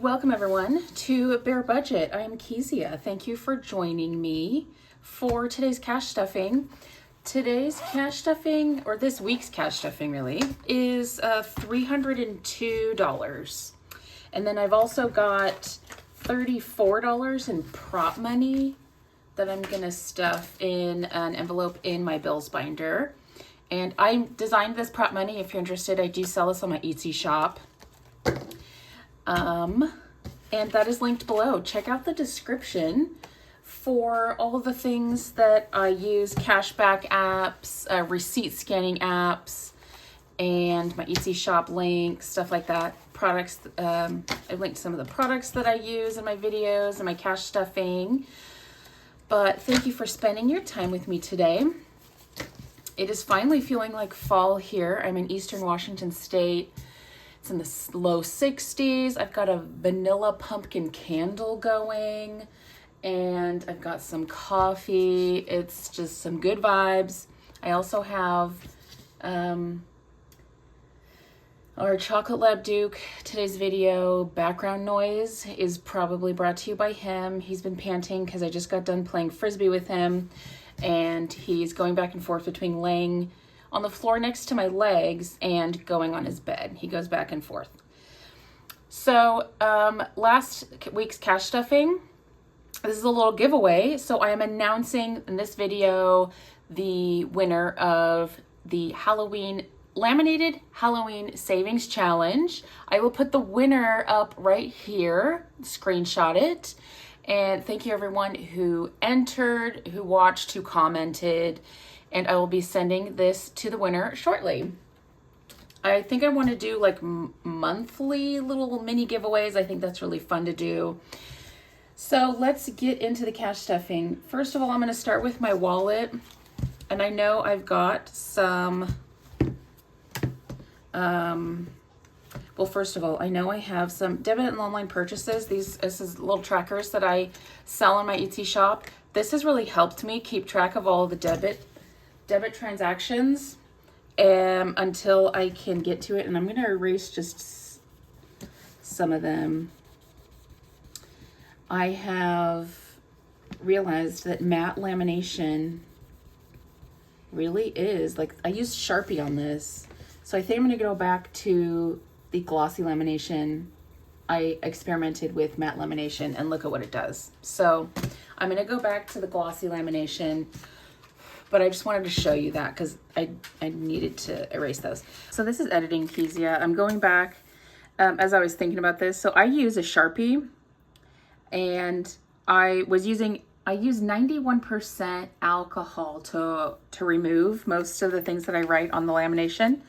Welcome everyone to Bare Budget. I am Kezia. Thank you for joining me for today's cash stuffing. Today's cash stuffing, or this week's cash stuffing really, is $302. And then I've also got $34 in prop money that I'm gonna stuff in an envelope in my bills binder. And I designed this prop money. If you're interested, I do sell this on my Etsy shop. And that is linked below. Check out the description for all of the things that I use, cashback apps, receipt scanning apps, and my Etsy shop link, stuff like that. Products, I've linked some of the products that I use in my videos and my cash stuffing. But thank you for spending your time with me today. It is finally feeling like fall here. I'm in Eastern Washington State. It's in the low 60s. I've got a vanilla pumpkin candle going, and I've got some coffee. It's just some good vibes. I also have our Chocolate Lab Duke. Today's video background noise is probably brought to you by him. He's been panting because I just got done playing Frisbee with him, and he's going back and forth between laying on the floor next to my legs and going on his bed. He goes back and forth. So last week's cash stuffing, this is a little giveaway. So I am announcing in this video the winner of the laminated Halloween savings challenge. I will put the winner up right here, screenshot it. And thank you everyone who entered, who watched, who commented. And I will be sending this to the winner shortly. I think I want to do like monthly little mini giveaways. I think that's really fun to do. So let's get into the cash stuffing. First of all, I'm going to start with my wallet. And I know I've got some, well, first of all, I know I have some debit and online purchases. This is little trackers that I sell on my Etsy shop. This has really helped me keep track of all the debit transactions until I can get to it. And I'm going to erase just some of them. I have realized that matte lamination really is, like, I used Sharpie on this. So I think I'm going to go back to the glossy lamination. I experimented with matte lamination and look at what it does. So I'm going to go back to the glossy lamination. But I just wanted to show you that because I needed to erase those. So this is editing Kezia. I'm going back as I was thinking about this. So I use a Sharpie, and I used 91% alcohol to remove most of the things that I write on the lamination.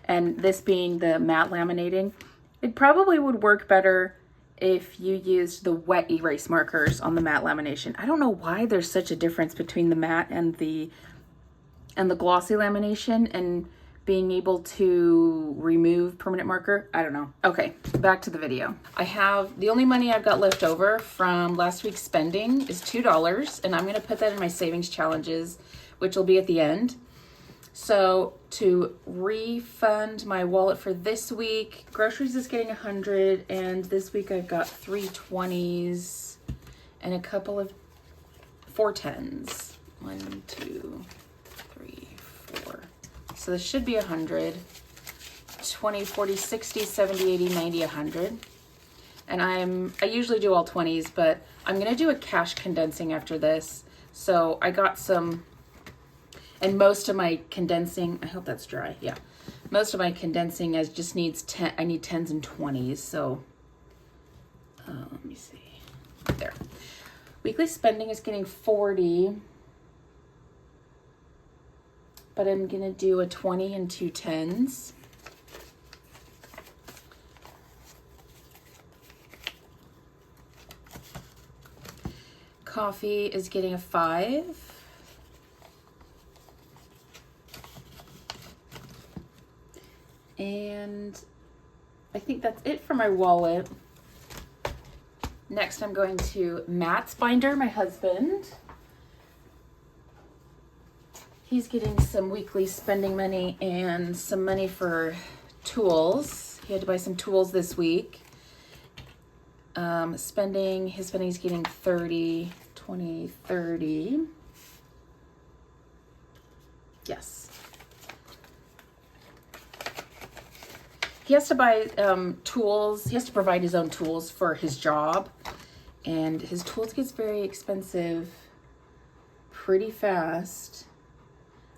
And this being the matte laminating, it probably would work better if you used the wet erase markers on the matte lamination. I don't know why there's such a difference between the matte and the glossy lamination and being able to remove permanent marker. I don't know. Okay, back to the video. The only money I've got left over from last week's spending is $2, and I'm gonna put that in my savings challenges, which will be at the end. So to refund my wallet for this week, groceries is getting 100, and this week I've got 3 20s and a couple of 4 10s. 1, 2, 3, 4. So this should be 100. 20, 40, 60, 70, 80, 90, 100. And I usually do all 20s, but I'm gonna do a cash condensing after this. So I got some. And most of my condensing, I hope that's dry, yeah. Most of my condensing just needs I need 10s and 20s, so let me see, there. Weekly spending is getting 40, but I'm gonna do a 20 and 2 10s. Coffee is getting a 5. And I think that's it for my wallet. Next, I'm going to Matt's binder, my husband. He's getting some weekly spending money and some money for tools. He had to buy some tools this week. spending, his spending's getting 30, 20, 30. Yes. He has to buy tools. He has to provide his own tools for his job. And his tools gets very expensive pretty fast.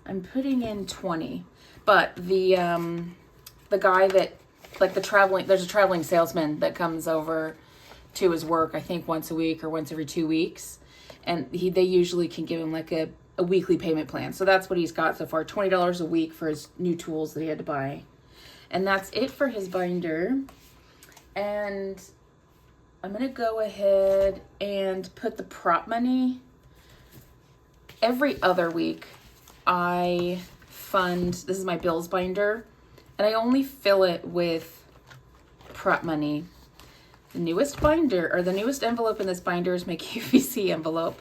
I'm putting in 20. But the guy that, like there's a traveling salesman that comes over to his work, I think once a week or once every 2 weeks. And they usually can give him like a weekly payment plan. So that's what he's got so far, $20 a week for his new tools that he had to buy. And that's it for his binder. And I'm going to go ahead and put the prop money. Every other week, I fund, this is my bills binder, and I only fill it with prop money. The newest binder, or the newest envelope in this binder is my QVC envelope.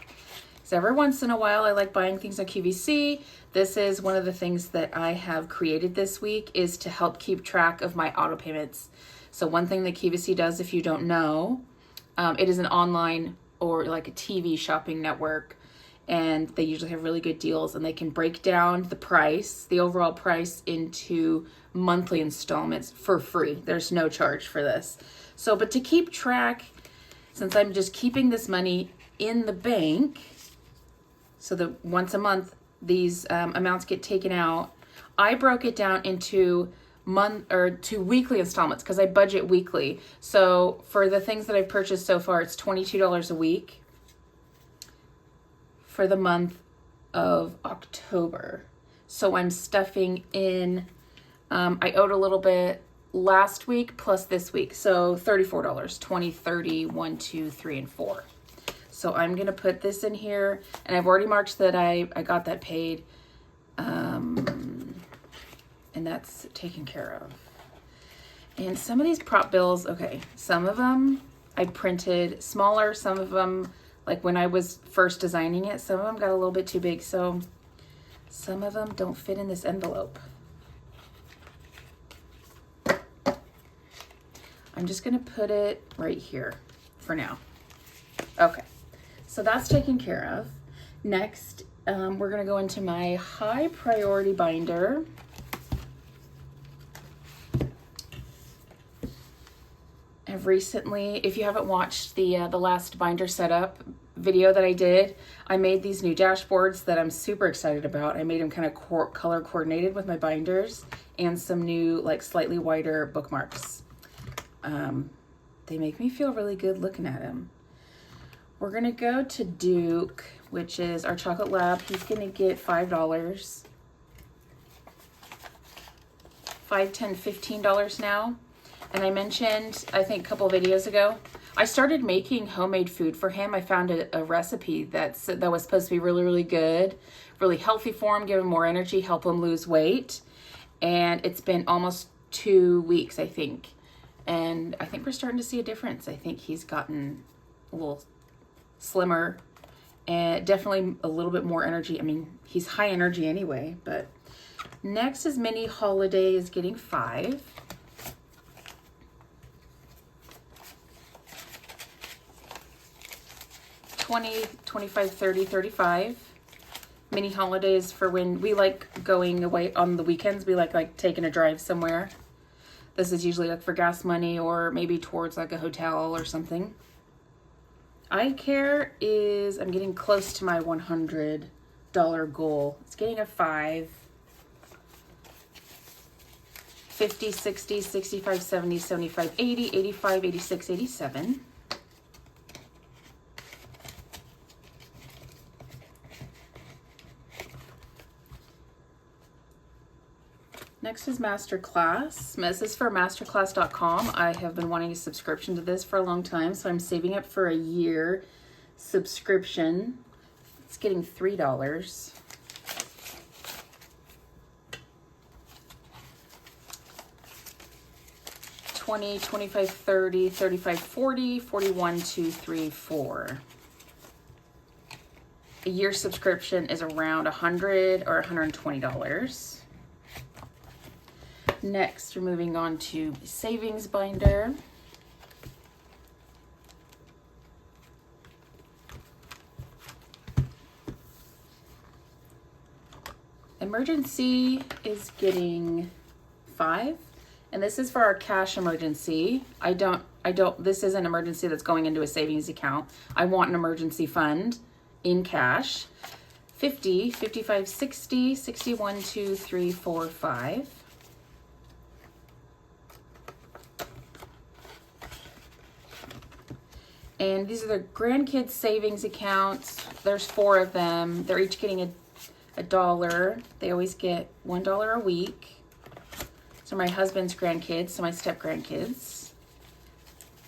So every once in a while, I like buying things on QVC. This is one of the things that I have created this week, is to help keep track of my auto payments. So one thing that QVC does, if you don't know, it is an online or like a TV shopping network, and they usually have really good deals, and they can break down the price, the overall price, into monthly installments for free. There's no charge for this. So, but to keep track, since I'm just keeping this money in the bank, so that once a month these amounts get taken out, I broke it down into two weekly installments because I budget weekly. So for the things that I've purchased so far, it's $22 a week for the month of October. So I'm stuffing in, I owed a little bit last week plus this week. So $34, 20, 30, 1, 2, 3, and 4. So I'm going to put this in here, and I've already marked that I got that paid. And that's taken care of. And some of these prop bills, okay, some of them I printed smaller, some of them, like when I was first designing it, some of them got a little bit too big, so some of them don't fit in this envelope. I'm just gonna put it right here for now. Okay, so that's taken care of. Next, we're gonna go into my high priority binder. I've recently, if you haven't watched the last binder setup video that I did, I made these new dashboards that I'm super excited about. I made them kind of color coordinated with my binders, and some new, like, slightly wider bookmarks. They make me feel really good looking at them. We're gonna go to Duke, which is our chocolate lab. He's gonna get $5, $5, $10, $15 now. And I mentioned, I think a couple of videos ago, I started making homemade food for him. I found a recipe that was supposed to be really, really good, really healthy for him, give him more energy, help him lose weight. And it's been almost 2 weeks, I think. And I think we're starting to see a difference. I think he's gotten a little slimmer and definitely a little bit more energy. I mean, he's high energy anyway, but next is Mini Holiday is getting 5. $20, $25, $30, $35. Mini holidays for when we like going away on the weekends. We like taking a drive somewhere. This is usually like for gas money or maybe towards like a hotel or something. Eye care is, I'm getting close to my $100 goal. It's getting a 5. 50, 60, 65, 70, 75, 80, 85, 86, 87. Next is Masterclass. This is for masterclass.com. I have been wanting a subscription to this for a long time, so I'm saving up for a year subscription. It's getting $3. $20, $25, $30, $35, $40, $41, $2, $3, $4. A year subscription is around $100 or $120. Next, we're moving on to savings binder. Emergency is getting 5. And this is for our cash emergency. This is an emergency that's going into a savings account. I want an emergency fund in cash. 50, 55, 60, 60, 1, 2, 3, 4, 5. And these are the grandkids savings accounts. There's 4 of them. They're each getting a $1. They always get $1 a week. So my husband's grandkids, so my step grandkids.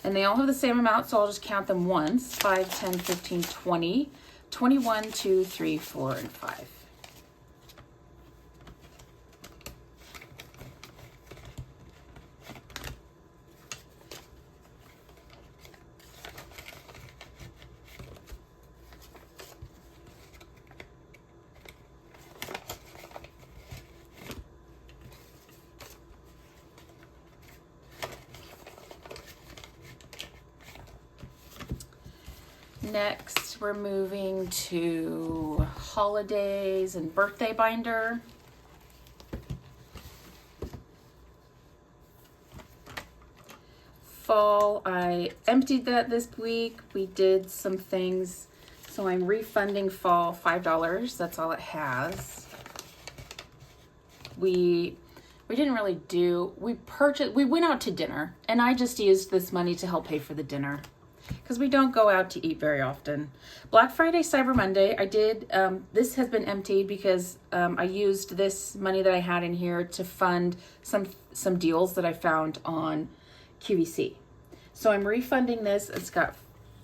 And they all have the same amount, so I'll just count them once. 5, 10, 15, 20, 21, 2, 3, 4, and 5. Next, we're moving to holidays and birthday binder. Fall, I emptied that this week. We did some things, so I'm refunding fall $5. That's all it has. We didn't really do, we went out to dinner, and I just used this money to help pay for the dinner, because we don't go out to eat very often. Black Friday, Cyber Monday, I did, this has been emptied because I used this money that I had in here to fund some deals that I found on QVC. So I'm refunding this.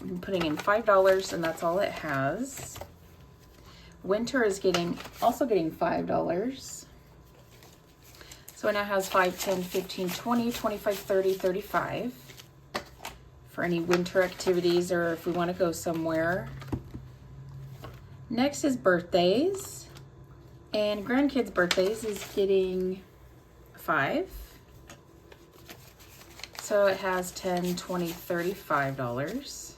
I'm putting in $5, and that's all it has. Winter is also getting $5. So it now has 5, 10, 15, 20, 25, 30, 35. For any winter activities or if we want to go somewhere. Next is birthdays, and grandkids' birthdays is getting 5. So it has 10, 20, $35.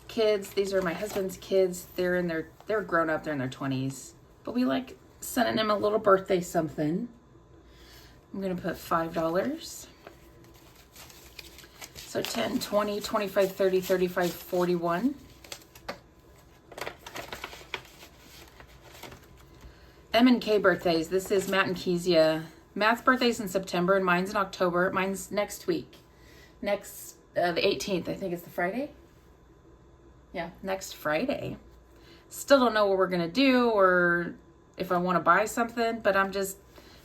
Kids, these are my husband's kids. They're grown up, they're in their 20s, but we like sending them a little birthday something. I'm gonna put $5. So 10, 20, 25, 30, 35, 41. M and K birthdays. This is Matt and Kezia. Matt's birthday's in September and mine's in October. Mine's next week. The 18th, I think it's the Friday. Yeah, next Friday. Still don't know what we're gonna do or if I want to buy something, but I'm just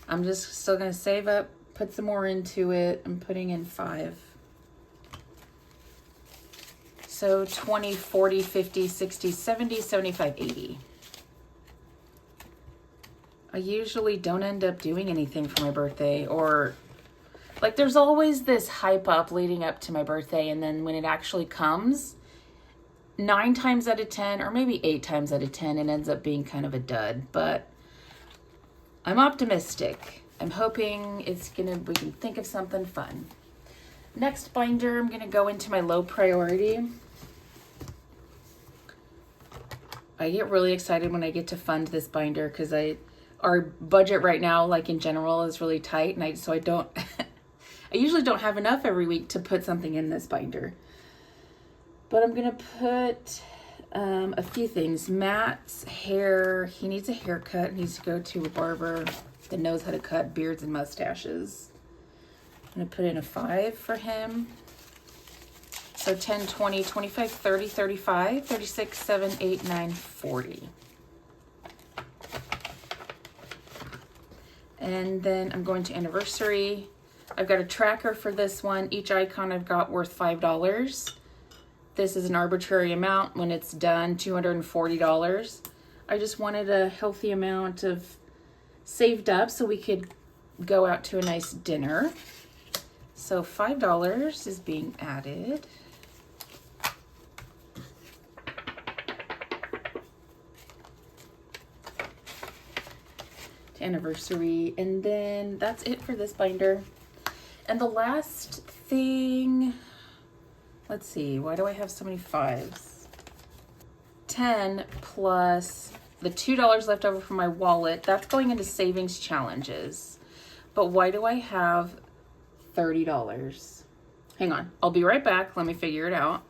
still gonna save up, put some more into it. I'm putting in 5. So 20, 40, 50, 60, 70, 75, 80. I usually don't end up doing anything for my birthday, or like there's always this hype up leading up to my birthday, and then when it actually comes, 9 times out of 10, or maybe 8 times out of 10, it ends up being kind of a dud. But I'm optimistic. I'm hoping we can think of something fun. Next binder, I'm gonna go into my low priority. I get really excited when I get to fund this binder because our budget right now, like in general, is really tight, and I usually don't have enough every week to put something in this binder. But I'm gonna put a few things. Matt's hair, he needs a haircut. He needs to go to a barber that knows how to cut beards and mustaches. I'm gonna put in a 5 for him. So 10, 20, 25, 30, 35, 36, 7, 8, 9, 40. And then I'm going to anniversary. I've got a tracker for this one. Each icon I've got worth $5. This is an arbitrary amount. When it's done, $240. I just wanted a healthy amount of saved up so we could go out to a nice dinner. So $5 is being added. Anniversary, and then that's it for this binder. And the last thing, let's see, why do I have so many 5s? 10 plus the $2 left over from my wallet. That's going into savings challenges. But why do I have $30? Hang on, I'll be right back. Let me figure it out.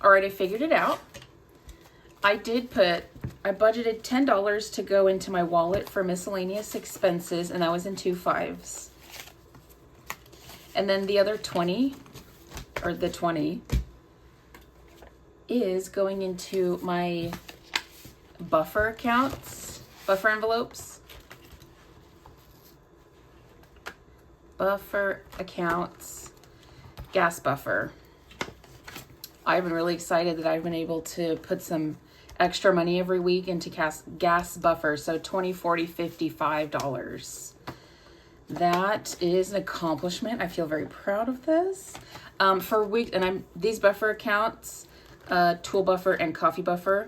All right, I figured it out. I budgeted $10 to go into my wallet for miscellaneous expenses, and that was in 2 5s. And then the other 20, or the 20, is going into my buffer accounts, buffer envelopes. Buffer accounts, gas buffer. I've been really excited that I've been able to put some extra money every week into gas buffer. So $20, $40, $50, $55. That is an accomplishment. I feel very proud of this. For weeks, and these buffer accounts, tool buffer and coffee buffer.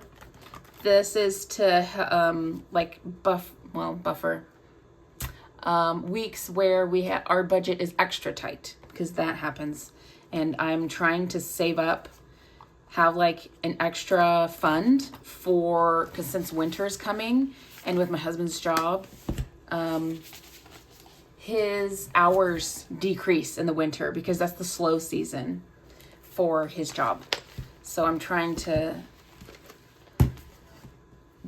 This is to buffer weeks where our budget is extra tight, because that happens. And I'm trying to save up, have like an extra fund because since winter is coming, and with my husband's job, his hours decrease in the winter because that's the slow season for his job. So I'm trying to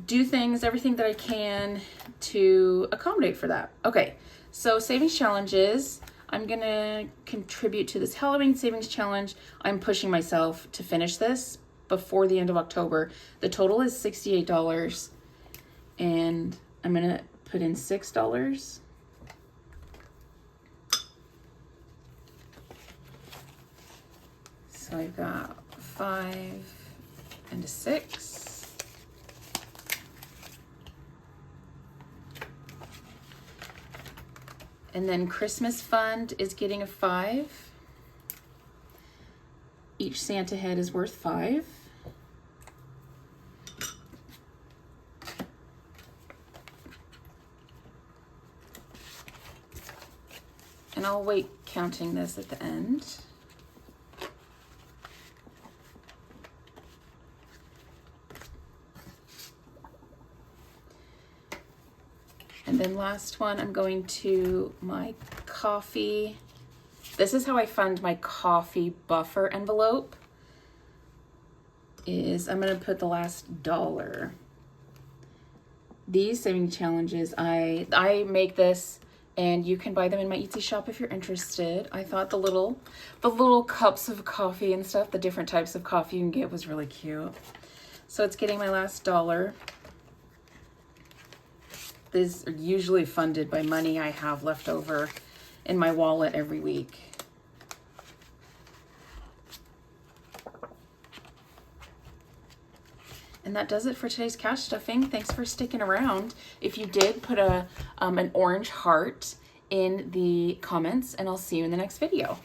do everything that I can to accommodate for that. Okay, so savings challenges. I'm gonna contribute to this Halloween savings challenge. I'm pushing myself to finish this before the end of October. The total is $68, and I'm gonna put in $6. So I've got 5 and a 6. And then Christmas fund is getting a 5. Each Santa head is worth 5. And I'll wait counting this at the end. And then last one, I'm going to my coffee. This is how I fund my coffee buffer envelope. I'm gonna put the last $1. These saving challenges, I make this, and you can buy them in my Etsy shop if you're interested. I thought the little cups of coffee and stuff, the different types of coffee you can get, was really cute. So it's getting my last $1. These are usually funded by money I have left over in my wallet every week. And that does it for today's cash stuffing. Thanks for sticking around. If you did, put an orange heart in the comments, and I'll see you in the next video.